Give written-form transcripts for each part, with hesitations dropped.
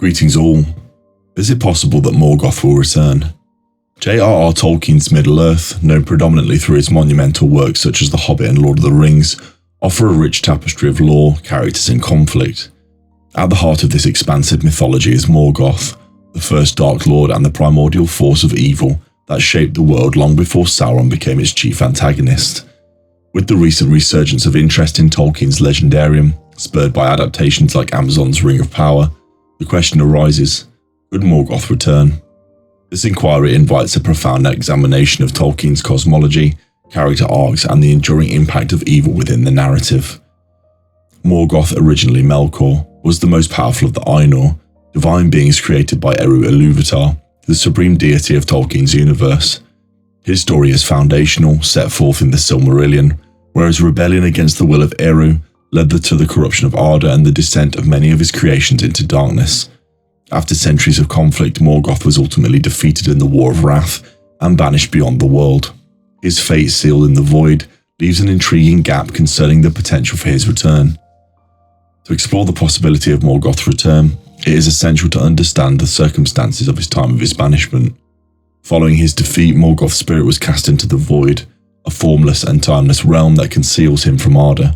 Greetings all. Is it possible that Morgoth will return? J.R.R. Tolkien's Middle-earth, known predominantly through his monumental works such as The Hobbit and Lord of the Rings, offer a rich tapestry of lore, characters and conflict. At the heart of this expansive mythology is Morgoth, the first Dark Lord and the primordial force of evil that shaped the world long before Sauron became its chief antagonist. With the recent resurgence of interest in Tolkien's legendarium, spurred by adaptations like Amazon's Ring of Power, the question arises, could Morgoth return? This inquiry invites a profound examination of Tolkien's cosmology, character arcs, and the enduring impact of evil within the narrative. Morgoth, originally Melkor, was the most powerful of the Ainur, divine beings created by Eru Ilúvatar, the supreme deity of Tolkien's universe. His story is foundational, set forth in the Silmarillion, whereas rebellion against the will of Eru led to the corruption of Arda and the descent of many of his creations into darkness. After centuries of conflict, Morgoth was ultimately defeated in the War of Wrath and banished beyond the world. His fate, sealed in the void, leaves an intriguing gap concerning the potential for his return. To explore the possibility of Morgoth's return, it is essential to understand the circumstances of his time of his banishment. Following his defeat, Morgoth's spirit was cast into the void, a formless and timeless realm that conceals him from Arda.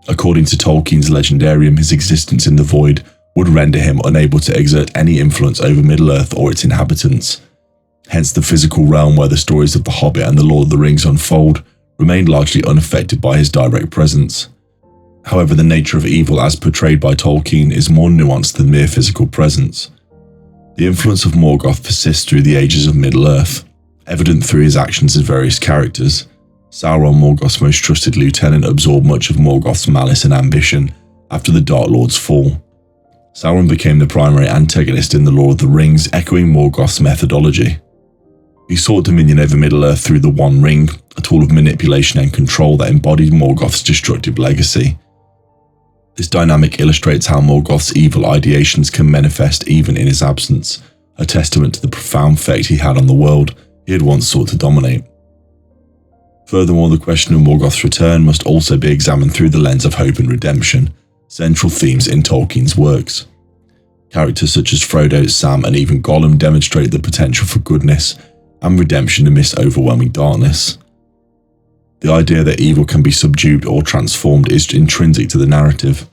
According to Tolkien's legendarium, his existence in the void would render him unable to exert any influence over Middle-earth or its inhabitants. Hence, the physical realm where the stories of The Hobbit and The Lord of the Rings unfold remained largely unaffected by his direct presence. However, the nature of evil as portrayed by Tolkien is more nuanced than mere physical presence. The influence of Morgoth persists through the ages of Middle-earth, evident through his actions as various characters. Sauron, Morgoth's most trusted lieutenant, absorbed much of Morgoth's malice and ambition after the Dark Lord's fall. Sauron became the primary antagonist in The Lord of the Rings, echoing Morgoth's methodology. He sought dominion over Middle-earth through the One Ring, a tool of manipulation and control that embodied Morgoth's destructive legacy. This dynamic illustrates how Morgoth's evil ideations can manifest even in his absence, a testament to the profound effect he had on the world he had once sought to dominate. Furthermore, the question of Morgoth's return must also be examined through the lens of hope and redemption, central themes in Tolkien's works. Characters such as Frodo, Sam, and even Gollum demonstrate the potential for goodness and redemption amidst overwhelming darkness. The idea that evil can be subdued or transformed is intrinsic to the narrative.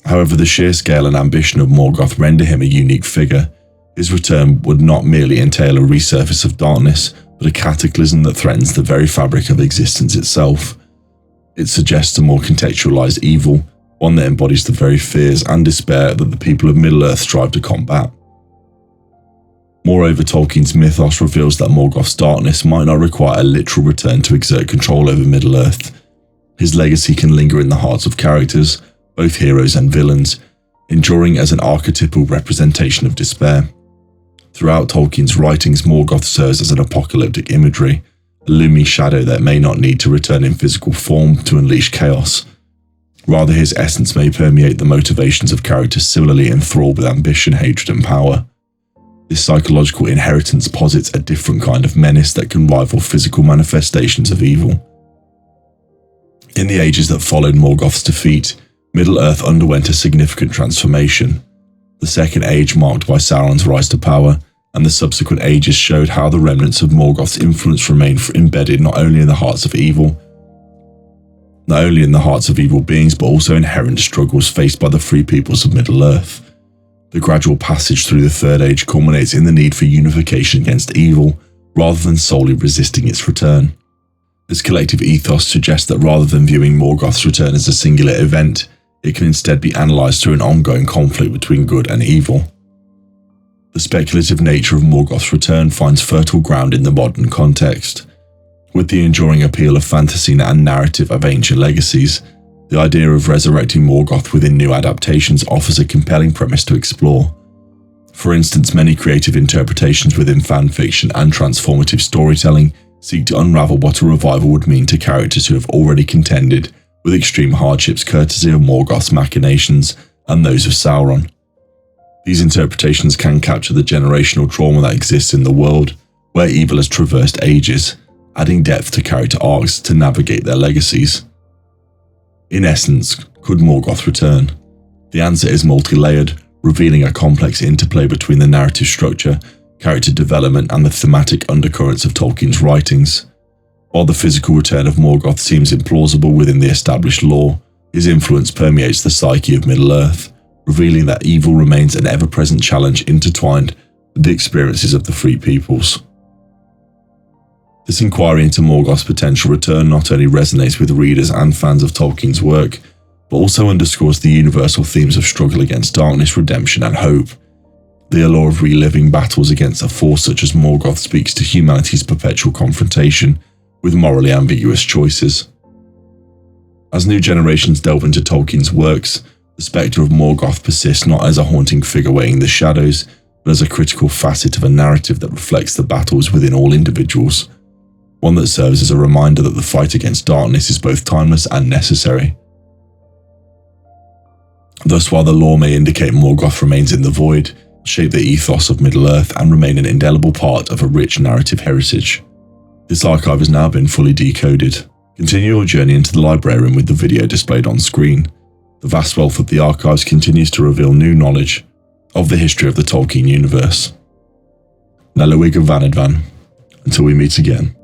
However, the sheer scale and ambition of Morgoth render him a unique figure. His return would not merely entail a resurface of darkness, but a cataclysm that threatens the very fabric of existence itself. It suggests a more contextualized evil, one that embodies the very fears and despair that the people of Middle-earth strive to combat. Moreover, Tolkien's mythos reveals that Morgoth's darkness might not require a literal return to exert control over Middle-earth. His legacy can linger in the hearts of characters, both heroes and villains, enduring as an archetypal representation of despair. Throughout Tolkien's writings, Morgoth serves as an apocalyptic imagery, a looming shadow that may not need to return in physical form to unleash chaos. Rather, his essence may permeate the motivations of characters similarly enthralled with ambition, hatred, and power. This psychological inheritance posits a different kind of menace that can rival physical manifestations of evil. In the ages that followed Morgoth's defeat, Middle-earth underwent a significant transformation. The Second Age, marked by Sauron's rise to power, and the subsequent ages showed how the remnants of Morgoth's influence remained embedded not only in the hearts of evil beings, but also inherent struggles faced by the free peoples of Middle-earth. The gradual passage through the Third Age culminates in the need for unification against evil, rather than solely resisting its return. This collective ethos suggests that rather than viewing Morgoth's return as a singular event, it can instead be analysed through an ongoing conflict between good and evil. The speculative nature of Morgoth's return finds fertile ground in the modern context. With the enduring appeal of fantasy and narrative of ancient legacies, the idea of resurrecting Morgoth within new adaptations offers a compelling premise to explore. For instance, many creative interpretations within fanfiction and transformative storytelling seek to unravel what a revival would mean to characters who have already contended with extreme hardships courtesy of Morgoth's machinations and those of Sauron. These interpretations can capture the generational trauma that exists in the world, where evil has traversed ages, adding depth to character arcs to navigate their legacies. In essence, could Morgoth return? The answer is multi-layered, revealing a complex interplay between the narrative structure, character development, and the thematic undercurrents of Tolkien's writings. While the physical return of Morgoth seems implausible within the established lore, his influence permeates the psyche of Middle-earth, revealing that evil remains an ever-present challenge intertwined with the experiences of the Free Peoples. This inquiry into Morgoth's potential return not only resonates with readers and fans of Tolkien's work, but also underscores the universal themes of struggle against darkness, redemption, and hope. The allure of reliving battles against a force such as Morgoth speaks to humanity's perpetual confrontation with morally ambiguous choices. As new generations delve into Tolkien's works, the spectre of Morgoth persists not as a haunting figure weighing the shadows, but as a critical facet of a narrative that reflects the battles within all individuals, one that serves as a reminder that the fight against darkness is both timeless and necessary. Thus, while the lore may indicate Morgoth remains in the void, shape the ethos of Middle-earth and remain an indelible part of a rich narrative heritage. This archive has now been fully decoded. Continue your journey into the librarian with the video displayed on screen. The vast wealth of the archives continues to reveal new knowledge of the history of the Tolkien universe. Nalewig of Vanadvan. Until we meet again.